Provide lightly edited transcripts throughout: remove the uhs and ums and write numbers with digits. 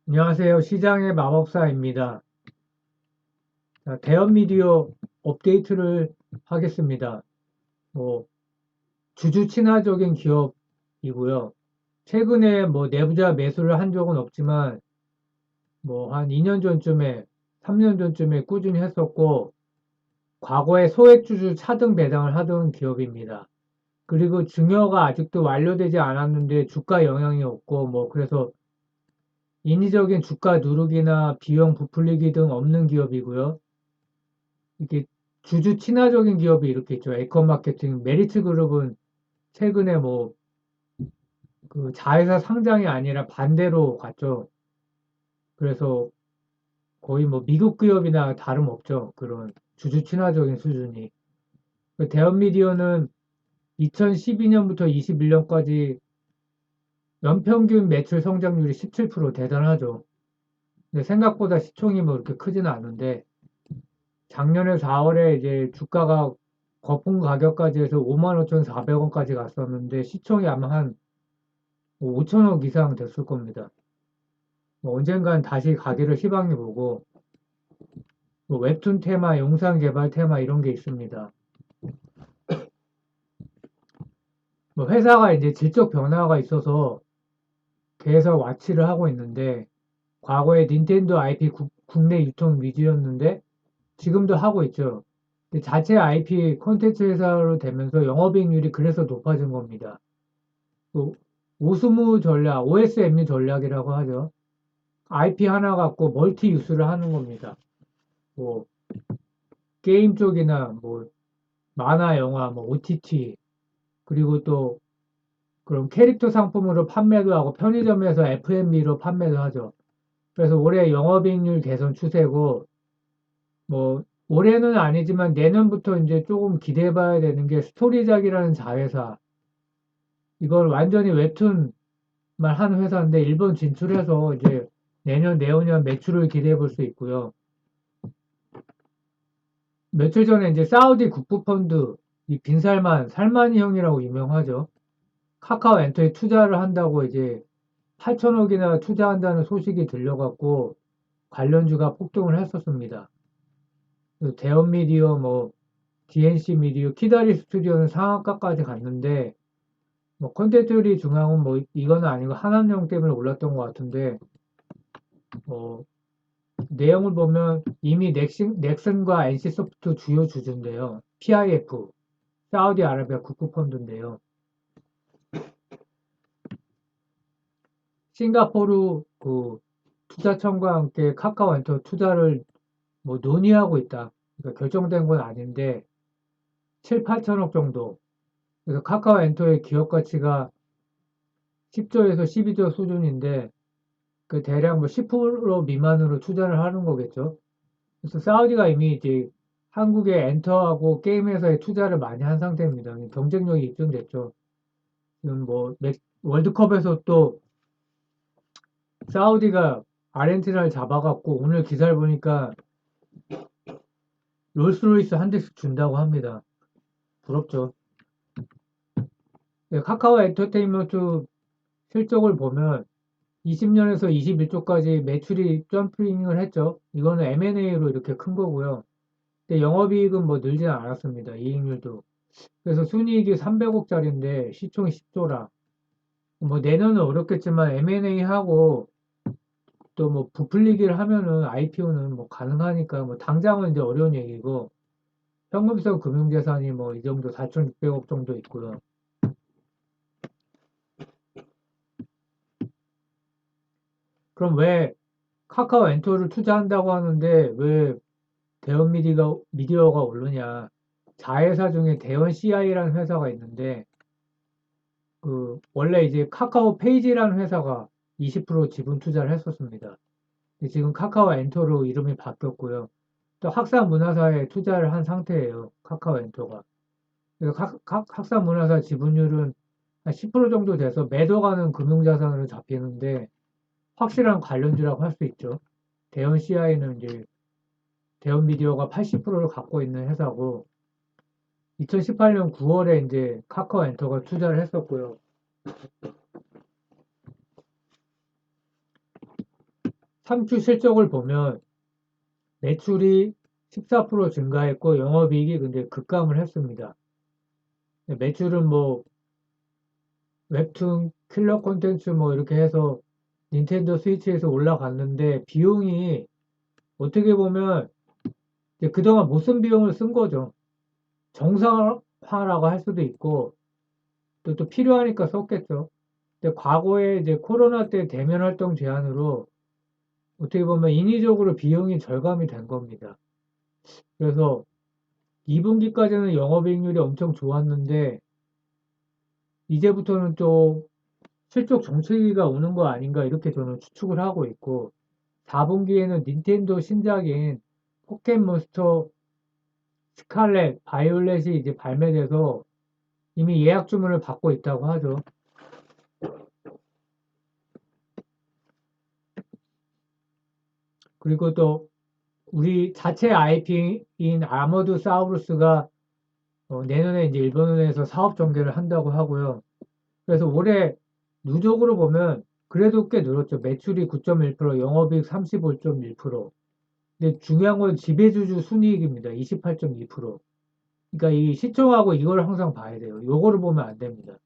안녕하세요. 시장의 마법사입니다. 자, 대형 미디어 업데이트를 하겠습니다. 뭐, 주주 친화적인 기업이고요. 최근에 뭐 내부자 매수를 한 적은 없지만, 뭐 한 2년 전쯤에, 3년 전쯤에 꾸준히 했었고, 과거에 소액주주 차등 배당을 하던 기업입니다. 그리고 증여가 아직도 완료되지 않았는데 주가 영향이 없고, 뭐, 그래서 인위적인 주가 누르기나 비용 부풀리기 등 없는 기업이고요. 이게 주주 친화적인 기업이 이렇게 있죠. 에코마케팅, 메리츠 그룹은 최근에 뭐 그 자회사 상장이 아니라 반대로 갔죠. 그래서 거의 뭐 미국 기업이나 다름없죠. 그런 주주 친화적인 수준이. 그 대형미디어는 2012년부터 21년까지 연평균 매출 성장률이 17% 대단하죠. 근데 생각보다 시총이 뭐 이렇게 크지는 않은데 작년에 4월에 이제 주가가 거품 가격까지 해서 55,400원까지 갔었는데 시총이 아마 한 5천억 이상 됐을 겁니다. 뭐 언젠간 다시 가기를 희망해 보고 뭐 웹툰 테마, 영상 개발 테마 이런 게 있습니다. 뭐 회사가 이제 질적 변화가 있어서 계속 와치를 하고 있는데 과거에 닌텐도 IP 국내 유통 위주였는데 지금도 하고 있죠. 근데 자체 IP 콘텐츠 회사로 되면서 영업이익률이 그래서 높아진 겁니다. 또 오스무 전략, OSMU 전략이라고 하죠. IP 하나 갖고 멀티 유스를 하는 겁니다. 뭐 게임 쪽이나 뭐 만화, 영화, 뭐 OTT 그리고 또 그런 캐릭터 상품으로 판매도 하고 편의점에서 F&B로 판매도 하죠. 그래서 올해 영업이익률 개선 추세고 뭐 올해는 아니지만 내년부터 이제 조금 기대해봐야 되는 게 스토리작이라는 자회사. 이걸 완전히 웹툰만 하는 회사인데 일본 진출해서 이제 내년, 내후년 매출을 기대해 볼 수 있고요. 며칠 전에 이제 사우디 국부펀드 이 빈살만 살만이 형이라고 유명하죠. 카카오 엔터에 투자를 한다고 이제 8천억이나 투자한다는 소식이 들려갖고 관련주가 폭등을 했었습니다. 대원 미디어, 뭐 DNC 미디어, 키다리 스튜디오는 상한가까지 갔는데 뭐 컨텐츠리 중앙은 뭐 이거는 아니고 한한령 때문에 올랐던 것 같은데 뭐 내용을 보면 이미 넥슨과 NC소프트 주요 주주인데요. PIF, 사우디아라비아 국부펀드인데요. 싱가포르 그 투자청과 함께 카카오엔터 투자를 뭐 논의하고 있다. 그러니까 결정된 건 아닌데 7, 8천억 정도. 그래서 카카오엔터의 기업 가치가 10조에서 12조 수준인데 그 대략 뭐 10% 미만으로 투자를 하는 거겠죠. 그래서 사우디가 이미 이제 한국의 엔터하고 게임 회사에 투자를 많이 한 상태입니다. 경쟁력이 입증됐죠. 지금 뭐 월드컵에서 또 사우디가 아르헨티나를 잡아갖고 오늘 기사를 보니까 롤스로이스 한 대씩 준다고 합니다. 부럽죠. 네, 카카오 엔터테인먼트 실적을 보면 20년에서 21조까지 매출이 점핑을 했죠. 이거는 M&A로 이렇게 큰 거고요. 근데 영업이익은 뭐 늘지는 않았습니다. 이익률도. 그래서 순이익이 300억짜리인데 시총이 10조라. 뭐 내년은 어렵겠지만 M&A 하고 또 뭐 부풀리기를 하면은 IPO는 뭐 가능하니까 뭐 당장은 이제 어려운 얘기고 현금성 금융자산이 뭐 이 정도 4,600억 정도 있고요. 그럼 왜 카카오 엔터를 투자한다고 하는데 왜 대원 미디어가 오르냐? 자회사 중에 대원 CI라는 회사가 있는데 그 원래 이제 카카오 페이지라는 회사가 20% 지분 투자를 했었습니다. 근데 지금 카카오 엔터로 이름이 바뀌었고요. 또 학사 문화사에 투자를 한 상태예요. 카카오 엔터가. 그래서 학사 문화사 지분율은 한 10% 정도 돼서 매도 가는 금융자산으로 잡히는데 확실한 관련주라고 할 수 있죠. 대원 CI는 이제 대원 미디어가 80%를 갖고 있는 회사고 2018년 9월에 이제 카카오 엔터가 투자를 했었고요. 3주 실적을 보면 매출이 14% 증가했고 영업이익이 근데 급감을 했습니다. 매출은 뭐 웹툰, 킬러 콘텐츠 뭐 이렇게 해서 닌텐도 스위치에서 올라갔는데 비용이 어떻게 보면 이제 그동안 못 쓴 비용을 쓴 거죠. 정상화라고 할 수도 있고 또 필요하니까 썼겠죠. 근데 과거에 이제 코로나 때 대면 활동 제한으로 어떻게 보면 인위적으로 비용이 절감이 된 겁니다. 그래서 2분기까지는 영업이익률이 엄청 좋았는데 이제부터는 또 실적 정체기가 오는 거 아닌가 이렇게 저는 추측을 하고 있고 4분기에는 닌텐도 신작인 포켓몬스터 스칼렛, 바이올렛이 이제 발매돼서 이미 예약 주문을 받고 있다고 하죠. 그리고 또 우리 자체 IP인 아머드 사우루스가 내년에 이제 일본에서 사업 전개를 한다고 하고요. 그래서 올해 누적으로 보면 그래도 꽤 늘었죠. 매출이 9.1%, 영업이익 35.1%. 근데 중요한 건 지배주주 순이익입니다. 28.2%. 그러니까 이 시총하고 이걸 항상 봐야 돼요. 요거를 보면 안 됩니다.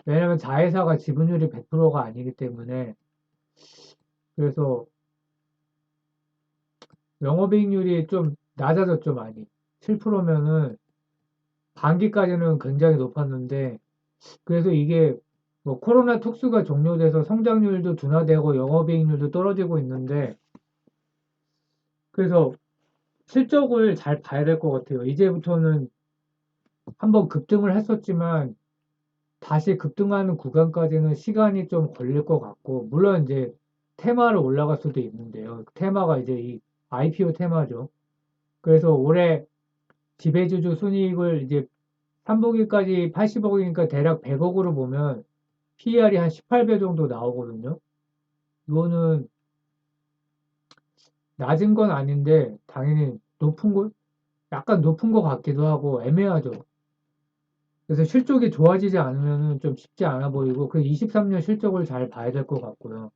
왜냐하면 자회사가 지분율이 100%가 아니기 때문에 그래서 영업이익률이 좀 낮아졌죠, 많이. 7%면은 반기까지는 굉장히 높았는데 그래서 이게 뭐 코로나 특수가 종료돼서 성장률도 둔화되고 영업이익률도 떨어지고 있는데 그래서 실적을 잘 봐야 될 것 같아요. 이제부터는 한번 급등을 했었지만 다시 급등하는 구간까지는 시간이 좀 걸릴 것 같고 물론 이제 테마로 올라갈 수도 있는데요. 테마가 이제 이 IPO 테마죠. 그래서 올해 지배주주 순이익을 이제 3분기까지 80억이니까 대략 100억으로 보면 PER이 한 18배 정도 나오거든요. 이거는 낮은 건 아닌데 당연히 높은 거 약간 높은 것 같기도 하고 애매하죠. 그래서 실적이 좋아지지 않으면 좀 쉽지 않아 보이고 그 23년 실적을 잘 봐야 될 것 같고요.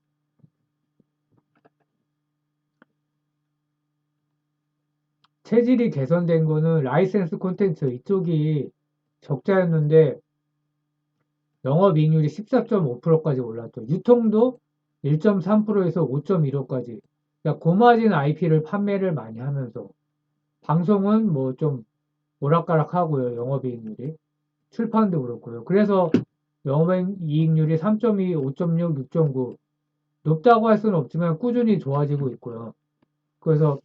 체질이 개선된 거는 라이센스 콘텐츠 이쪽이 적자였는데 영업이익률이 14.5%까지 올랐죠. 유통도 1.3%에서 5.15까지. 그러니까 고마진 IP를 판매를 많이 하면서 방송은 뭐 좀 오락가락 하고요. 영업이익률이. 출판도 그렇고요. 그래서 영업이익률이 3.2, 5.6, 6.9 높다고 할 수는 없지만 꾸준히 좋아지고 있고요. 그래서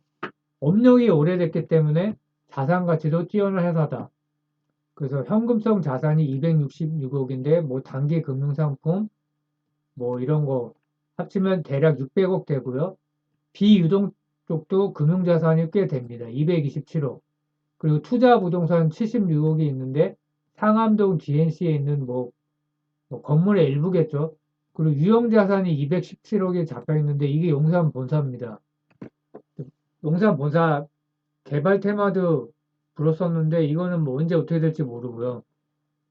업력이 오래됐기 때문에 자산 가치도 뛰어난 회사다. 그래서 현금성 자산이 266억인데 뭐 단기 금융상품 뭐 이런 거 합치면 대략 600억 되고요. 비유동 쪽도 금융자산이 꽤 됩니다. 227억. 그리고 투자 부동산 76억이 있는데 상암동 GNC에 있는 뭐 건물의 일부겠죠. 그리고 유형자산이 217억에 잡혀 있는데 이게 용산 본사입니다. 용산 본사 개발 테마도 불었었는데 이거는 뭐 언제 어떻게 될지 모르고요.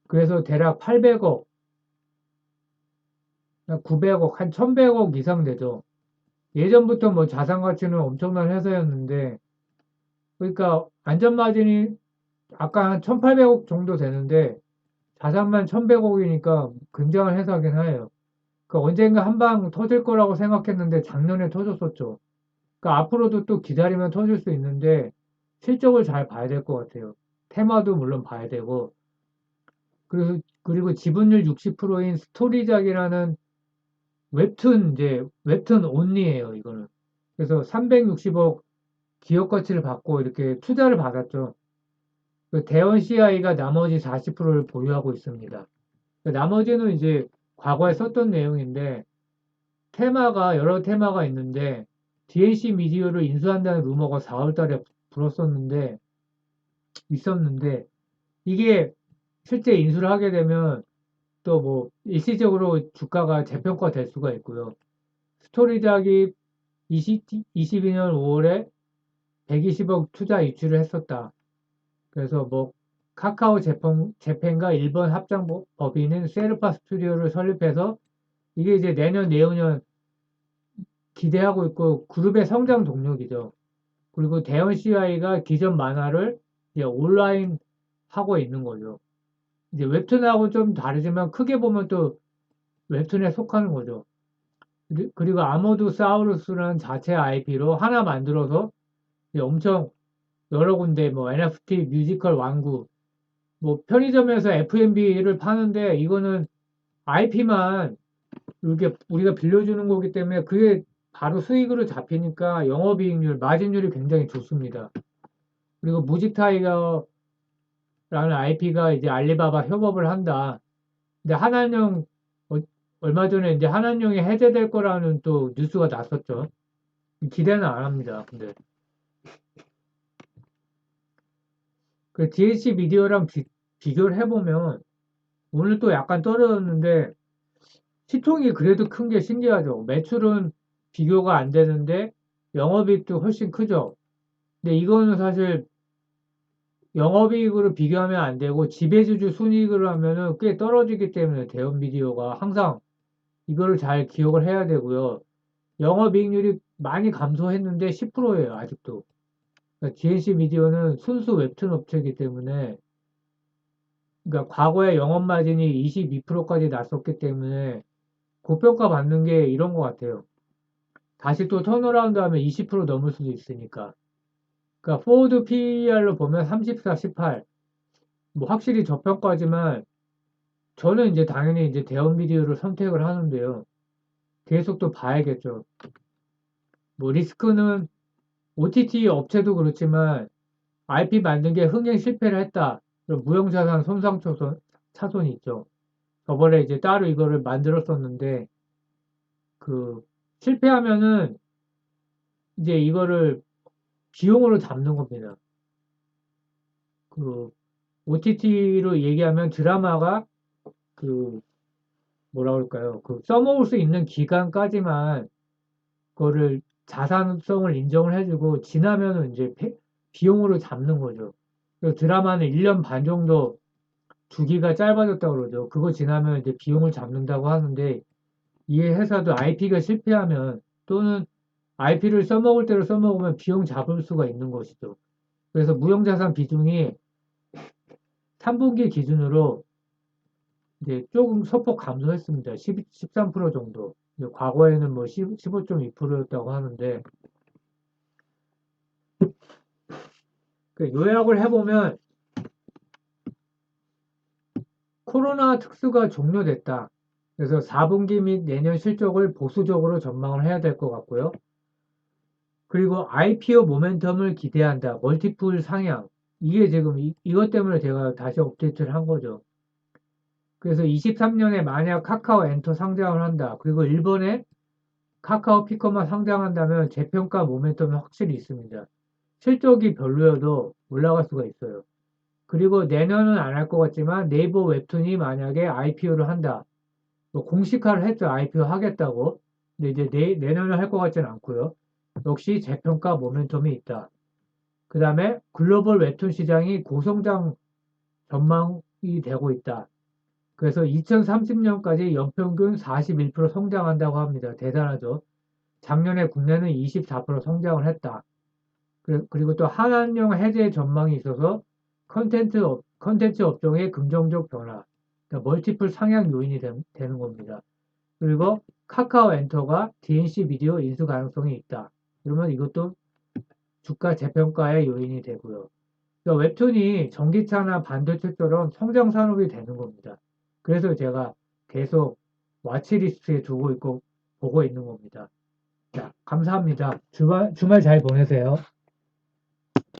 그래서 대략 800억, 900억, 한 1100억 이상 되죠. 예전부터 뭐 자산 가치는 엄청난 회사였는데 그러니까 안전마진이 아까 한 1800억 정도 되는데 자산만 1100억이니까 굉장한 회사긴 해요. 그러니까 언젠가 한 방 터질 거라고 생각했는데 작년에 터졌었죠. 그러니까 앞으로도 또 기다리면 터질 수 있는데 실적을 잘 봐야 될 것 같아요. 테마도 물론 봐야 되고 그리고 지분율 60%인 스토리작이라는 웹툰 온리예요, 이거는. 그래서 360억 기업 가치를 받고 이렇게 투자를 받았죠. 그 대원 CI가 나머지 40%를 보유하고 있습니다. 그 나머지는 이제 과거에 썼던 내용인데 여러 테마가 있는데 DNC 미디어를 인수한다는 루머가 4월 달에 불었었는데 있었는데 이게 실제 인수를 하게 되면 또 뭐 일시적으로 주가가 재평가 될 수가 있고요. 스토리작이 22년 5월에 120억 투자 유치를 했었다. 그래서 뭐 카카오 재팬과 일본 합작 법인인 세르파 스튜디오를 설립해서 이게 이제 내년 내후년 기대하고 있고 그룹의 성장 동력이죠. 그리고 대현 CI가 기존 만화를 이제 온라인 하고 있는 거죠. 이제 웹툰하고 좀 다르지만 크게 보면 또 웹툰에 속하는 거죠. 그리고 아모드 사우루스라는 자체 IP로 하나 만들어서 이제 엄청 여러 군데 뭐 NFT 뮤지컬 완구 뭐 편의점에서 F&B를 파는데 이거는 IP만 이렇게 우리가 빌려주는 거기 때문에 그게 바로 수익으로 잡히니까 영업이익률, 마진율이 굉장히 좋습니다. 그리고 무직타이거라는 IP가 이제 알리바바 협업을 한다. 근데 한한령 얼마 전에 이제 한한령이 해제될 거라는 또 뉴스가 났었죠. 기대는 안 합니다. 근데 그 DLC 미디어랑 비교를 해보면 오늘 또 약간 떨어졌는데 시총이 그래도 큰 게 신기하죠. 매출은 비교가 안 되는데 영업이익도 훨씬 크죠. 근데 이거는 사실 영업이익으로 비교하면 안 되고 지배주주 순이익으로 하면은 꽤 떨어지기 때문에 대형 미디어가 항상 이거를 잘 기억을 해야 되고요. 영업이익률이 많이 감소했는데 10%예요, 아직도. 그러니까 GNC 미디어는 순수 웹툰 업체이기 때문에 그러니까 과거에 영업 마진이 22%까지 났었기 때문에 고평가 받는 게 이런 것 같아요. 다시 또 턴어라운드 하면 20% 넘을 수도 있으니까. 그러니까 포워드 PER로 보면 34, 18. 뭐 확실히 저평가지만 저는 이제 당연히 이제 대형 미디어를 선택을 하는데요. 계속 또 봐야겠죠. 뭐 리스크는 OTT 업체도 그렇지만 IP 만든 게 흥행 실패를 했다. 그럼 무형자산 손상 차손이 있죠. 저번에 이제 따로 이거를 만들었었는데 그 실패하면은 이제 이거를 비용으로 잡는 겁니다. 그 OTT로 얘기하면 드라마가 그 뭐라 그럴까요? 그 써먹을 수 있는 기간까지만 그거를 자산성을 인정을 해주고 지나면은 이제 비용으로 잡는 거죠. 그래서 드라마는 1년 반 정도 주기가 짧아졌다고 그러죠. 그거 지나면 이제 비용을 잡는다고 하는데 이 회사도 IP가 실패하면 또는 IP를 써먹을 대로 써먹으면 비용 잡을 수가 있는 것이죠. 그래서 무형자산 비중이 3분기 기준으로 이제 조금 소폭 감소했습니다. 13% 정도. 과거에는 뭐 15.2%였다고 하는데 그 요약을 해보면 코로나 특수가 종료됐다. 그래서 4분기 및 내년 실적을 보수적으로 전망을 해야 될 것 같고요. 그리고 IPO 모멘텀을 기대한다. 멀티플 상향. 이게 지금 이것 때문에 제가 다시 업데이트를 한 거죠. 그래서 23년에 만약 카카오 엔터 상장을 한다. 그리고 일본에 카카오 피커만 상장한다면 재평가 모멘텀이 확실히 있습니다. 실적이 별로여도 올라갈 수가 있어요. 그리고 내년은 안 할 것 같지만 네이버 웹툰이 만약에 IPO를 한다. 뭐 공식화를 했죠. IPO 하겠다고. 근데 이제 내년에 할 것 같지는 않고요. 역시 재평가 모멘텀이 있다. 그 다음에 글로벌 웹툰 시장이 고성장 전망이 되고 있다. 그래서 2030년까지 연평균 41% 성장한다고 합니다. 대단하죠. 작년에 국내는 24% 성장을 했다. 그리고 또 한한령 해제 전망이 있어서 컨텐츠 업종의 긍정적 변화, 그러니까 멀티플 상향 요인이 되는 겁니다. 그리고 카카오 엔터가 DNC 미디어 인수 가능성이 있다. 그러면 이것도 주가 재평가의 요인이 되고요. 그러니까 웹툰이 전기차나 반도체처럼 성장 산업이 되는 겁니다. 그래서 제가 계속 와치리스트에 두고 있고 보고 있는 겁니다. 자, 감사합니다. 주말 잘 보내세요.